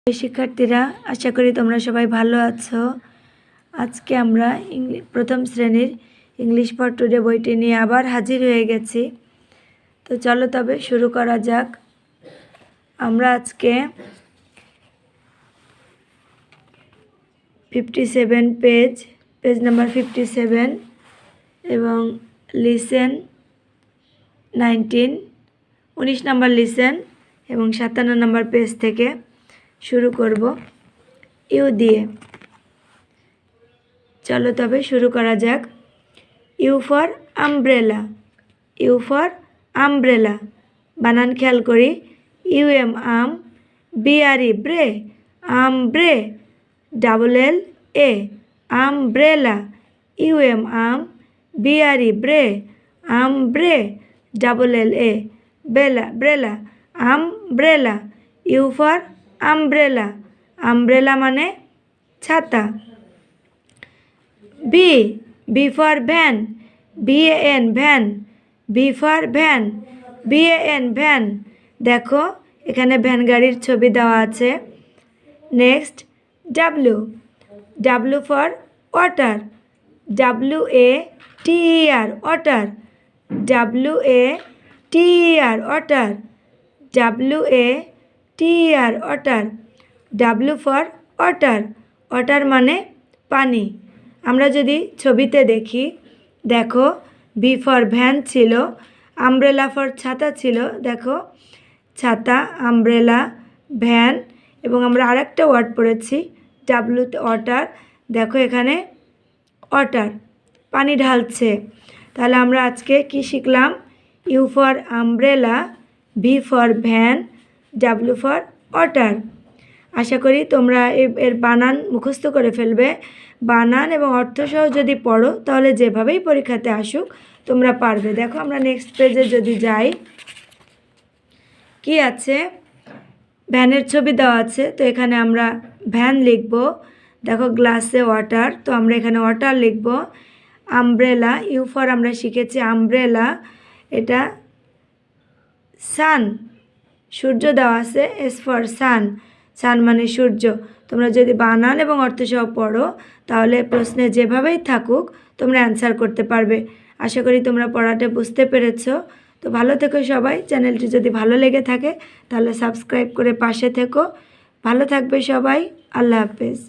শিক্ষার্থীরা, আশা করি তোমরা সবাই ভালো আছো। আজকে আমরা প্রথম শ্রেণীর ইংলিশ ফর টুডে বইটি নিয়ে আবার হাজির হয়ে গেছি। তো চলো তবে শুরু করা যাক। আমরা আজকে 57 পেজ নাম্বার 57 এবং লিসেন 19 নাম্বার লিসেন এবং 57 নাম্বার পেজ থেকে শুরু করব ইউ দিয়ে। চলো তবে শুরু করা যাক। U for umbrella, U for umbrella. বানান খেয়াল করি। U M um, B R E bre, umbre, double L A, umbrella. U M um, B R E bre, umbre, double L A, bella brella, umbrella. U for umbrella, umbrella মানে ছাতা। V for van, VAN van, V for van, VAN van. দেখো এখানে van গাড়ির ছবি দেওয়া আছে। Next W for water, WATER water, WATER water, WATER water. W for water, water মানে পানি। আমরা যদি ছবিতে দেখি, দেখো বি ফর ভ্যান ছিল, আমব্রেলা ফর ছাতা ছিল। দেখো ছাতা, আমব্রেলা, ভ্যান এবং আমরা আরেকটা ওয়ার্ড পড়েছি ডাব্লুতে ওয়াটার। দেখো এখানে ওয়াটার, পানি ঢালছে। তাহলে আমরা আজকে কি শিখলাম? U for umbrella, V for van, W for water. আশা করি তোমরা এর বানান মুখস্থ করে ফেলবে। বানান এবং অর্থসহ যদি পড়ো তাহলে যেভাবেই পরীক্ষাতে আসুক তোমরা পারবে। দেখো আমরা নেক্সট পেজে যদি যাই, কি আছে? ভ্যানের ছবি দেওয়া আছে। তো এখানে আমরা ভ্যান লিখব। দেখো গ্লাসে ওয়াটার, তো আমরা এখানে ওয়াটার লিখব। আমব্রেলা, ইউ ফর আমরা শিখেছি আমব্রেলা, এটা সান, সূর্য দেওয়া আছে। এস ফর সান, সান মানে সূর্য। তোমরা যদি বানান এবং অর্থসহ পড়ো তাহলে প্রশ্নে যেভাবেই থাকুক তোমরা অ্যান্সার করতে পারবে। আশা করি তোমরা পড়াটা বুঝতে পেরেছো। তো ভালো থেকো সবাই। চ্যানেলটি যদি ভালো লেগে থাকে তাহলে সাবস্ক্রাইব করে পাশে থেকো। ভালো থাকবে সবাই। আল্লাহ হাফেজ।